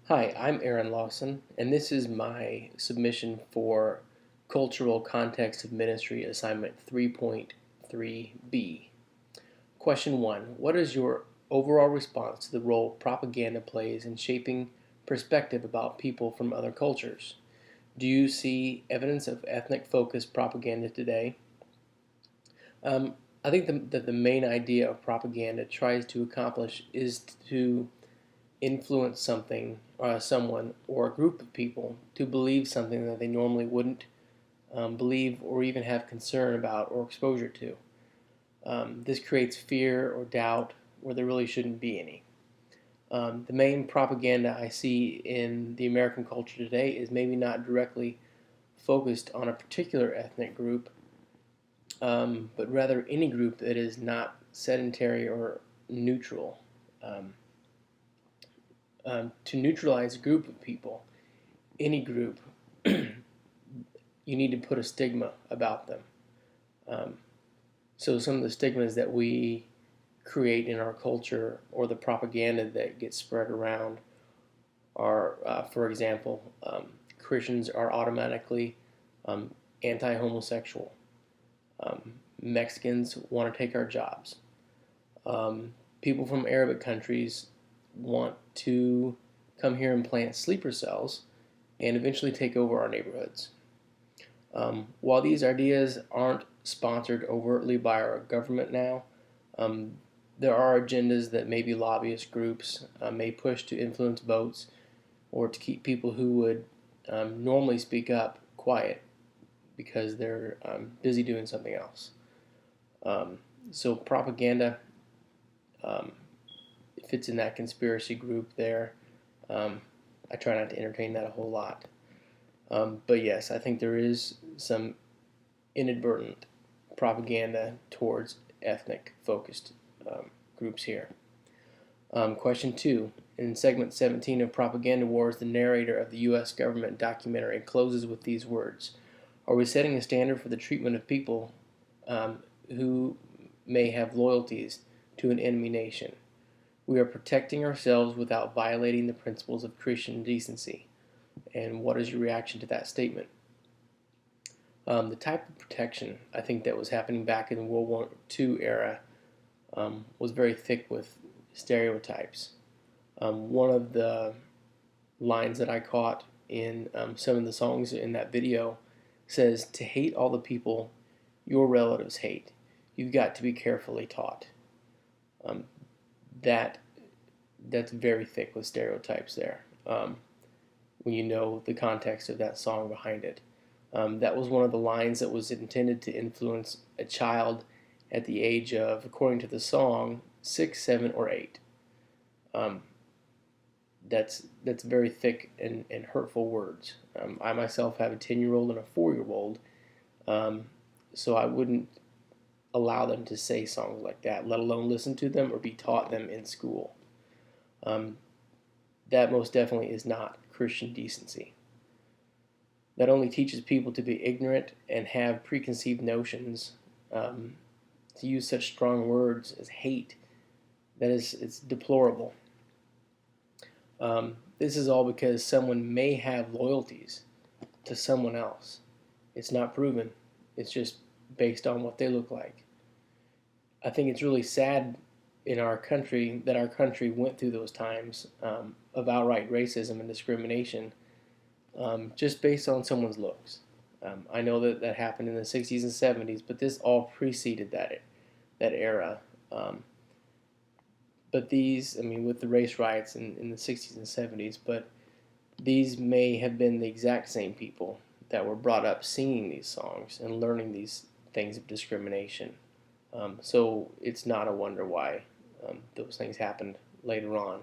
Hi, I'm Aaron Lawson, and this is my submission for Cultural Context of Ministry Assignment 3.3b. Question 1. What is your overall response to the role propaganda plays in shaping perspective about people from other cultures? Do you see evidence of ethnic focused propaganda today? Um, I think that the main idea of propaganda tries to accomplish is to influence something, someone, or a group of people to believe something that they normally wouldn't believe or even have concern about or exposure to. This creates fear or doubt where there really shouldn't be any. The main propaganda I see in the American culture today is maybe not directly focused on a particular ethnic group, but rather any group that is not sedentary or neutral. Um, to neutralize a group of people, any group, you need to put a stigma about them. Um, so some of the stigmas that we create in our culture or the propaganda that gets spread around are, for example, Christians are automatically um, anti-homosexual. Mexicans want to take our jobs. People from Arabic countries want to come here and plant sleeper cells and eventually take over our neighborhoods. While these ideas aren't sponsored overtly by our government now, um, there are agendas that maybe lobbyist groups may push to influence votes or to keep people who would normally speak up quiet because they're busy doing something else. Um, so propaganda um, fits in that conspiracy group there. Um, I try not to entertain that a whole lot. But yes, I think there is some inadvertent propaganda towards ethnic focused groups here. Question 2. In segment 17 of Propaganda Wars, the narrator of the U.S. government documentary closes with these words: "Are we setting a standard for the treatment of people um, who may have loyalties to an enemy nation? We are protecting ourselves without violating the principles of Christian decency." And what is your reaction to that statement? The type of protection I think that was happening back in the World War II era was very thick with stereotypes. One of the lines that I caught in some of the songs in that video says, "To hate all the people your relatives hate, you've got to be carefully taught." Um, that that's very thick with stereotypes there. When you know the context of that song behind it. That was one of the lines that was intended to influence a child at the age of, according to the song, 6, 7, or 8. Um, that's very thick and hurtful words. I myself have a 10-year-old and a 4-year-old, um, so I wouldn't allow them to say songs like that, let alone listen to them or be taught them in school. Um, that most definitely is not Christian decency. That only teaches people to be ignorant and have preconceived notions. To use such strong words as hate, it's deplorable. This is all because someone may have loyalties to someone else. It's not proven. It's just based on what they look like. I think it's really sad in our country that our country went through those times of outright racism and discrimination just based on someone's looks. I know that happened in the 60s and 70s, but this all preceded that era. But these, I mean, with the race riots in the 60s and 70s, but these may have been the exact same people that were brought up singing these songs and learning these things of discrimination. So it's not a wonder why those things happened later on.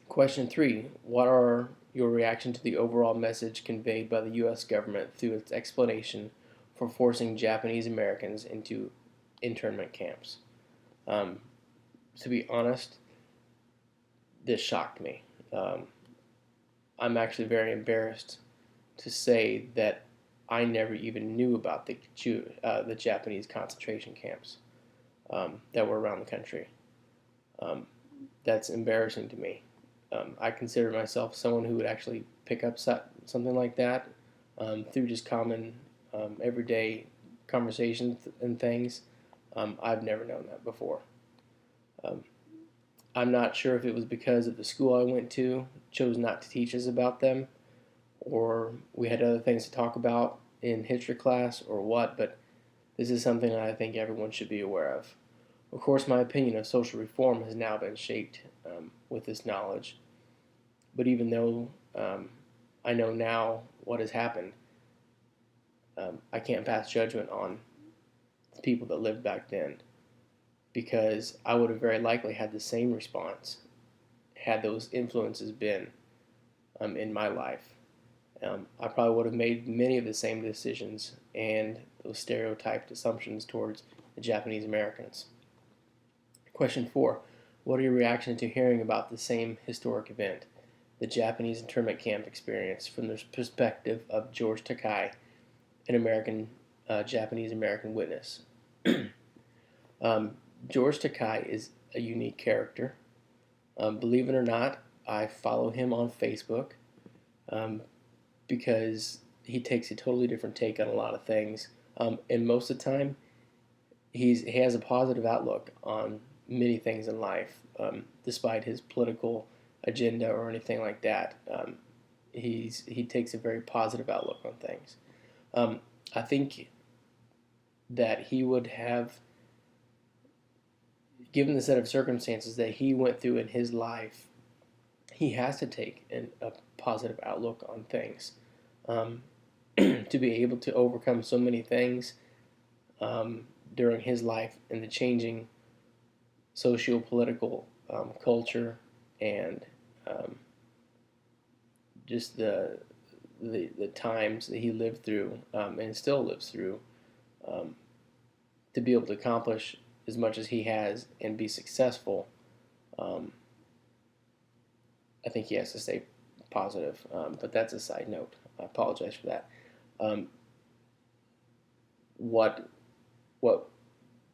Question 3. What are your reaction to the overall message conveyed by the U.S. government through its explanation for forcing Japanese Americans into internment camps? Um, to be honest, this shocked me. I'm actually very embarrassed to say that I never even knew about the Japanese concentration camps that were around the country. Um, that's embarrassing to me. I consider myself someone who would actually pick up something like that through just common everyday conversations and things. I've never known that before. Um, I'm not sure if it was because of the school I went to chose not to teach us about them, or we had other things to talk about in history class, or what, but this is something that I think everyone should be aware of. Of course, my opinion of social reform has now been shaped with this knowledge, but even though I know now what has happened, I can't pass judgment on the people that lived back then because I would have very likely had the same response had those influences been in my life. I probably would have made many of the same decisions and those stereotyped assumptions towards the Japanese Americans. Question 4. What are your reactions to hearing about the same historic event, the Japanese internment camp experience, from the perspective of George Takei, an American Japanese American witness? um, George Takei is a unique character. Believe it or not, I follow him on Facebook um, because he takes a totally different take on a lot of things. And most of the time, he has a positive outlook on many things in life, despite his political agenda or anything like that. He takes a very positive outlook on things. I think that he would have, given the set of circumstances that he went through in his life, he has to take a positive outlook on things to be able to overcome so many things during his life in the changing socio-political culture and just the times that he lived through and still lives through, um, to be able to accomplish as much as he has and be successful. um, I think he has to stay positive, but that's a side note. I apologize for that. Um, what what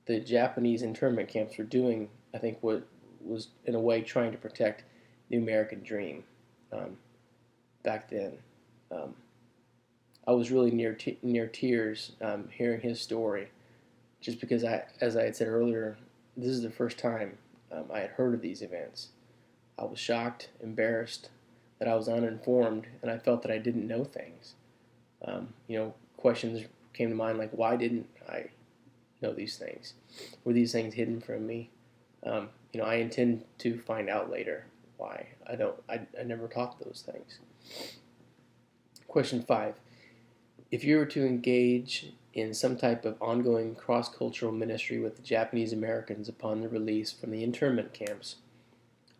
the Japanese internment camps were doing, I think, was in a way trying to protect the American dream um, back then. Um, I was really near tears hearing his story, just because as I had said earlier, this is the first time I had heard of these events. I was shocked, embarrassed that I was uninformed, and I felt that I didn't know things. Questions came to mind like, why didn't I know these things? Were these things hidden from me? I intend to find out later why. I never taught those things. Question 5. If you were to engage in some type of ongoing cross-cultural ministry with the Japanese Americans upon the release from the internment camps,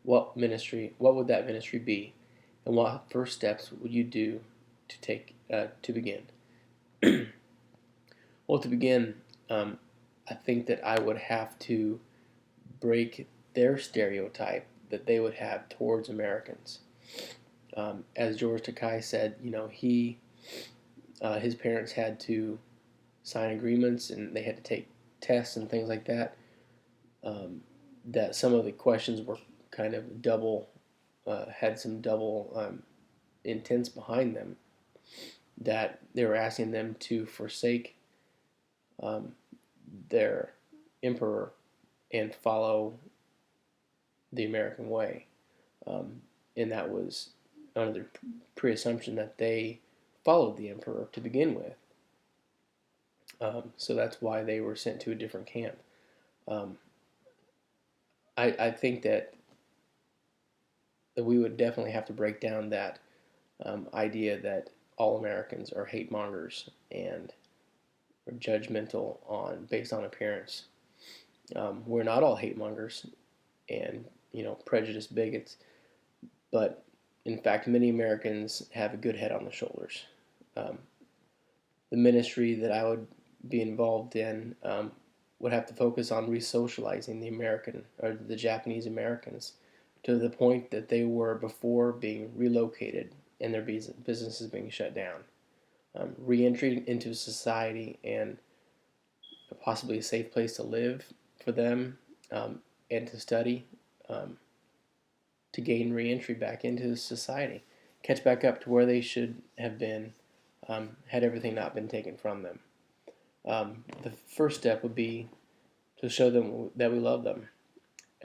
what would that ministry be, and what first steps would you do to begin? Well, to begin, I think that I would have to break their stereotype that they would have towards Americans. As George Takei said, his parents had to sign agreements and they had to take tests and things like that. That some of the questions were kind of had some double intents behind them. That they were asking them to forsake their emperor and follow the American way. And that was under the pre-assumption that they followed the emperor to begin with. So that's why they were sent to a different camp. I think that we would definitely have to break down that idea that all Americans are hate mongers and are judgmental based on appearance. We're not all hate mongers and prejudiced bigots, but in fact, many Americans have a good head on their shoulders. The ministry that I would be involved in would have to focus on resocializing the Japanese Americans to the point that they were before being relocated and their businesses being shut down. Re-entry into society and possibly a safe place to live for them and to study, to gain reentry back into society, catch back up to where they should have been had everything not been taken from them. The first step would be to show them that we love them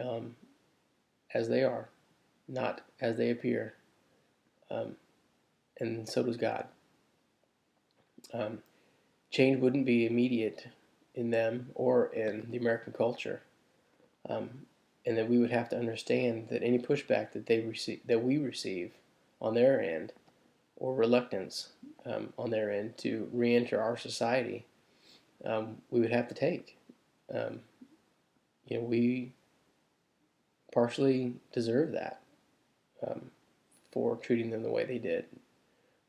um, as they are, not as they appear, um, and so does God. Um, Change wouldn't be immediate in them or in the American culture, um, and that we would have to understand that any pushback that we receive on their end, or reluctance on their end to re-enter our society, we would have to take. Um, we partially deserve that um, for treating them the way they did.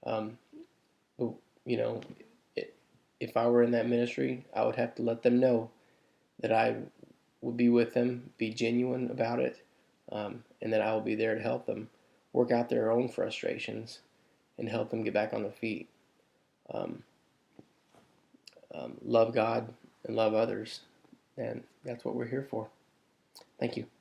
Um, but, if I were in that ministry, I would have to let them know that I would be with them, be genuine about it, and that I will be there to help them work out their own frustrations and help them get back on their feet. Um, love God and love others, and that's what we're here for. Thank you.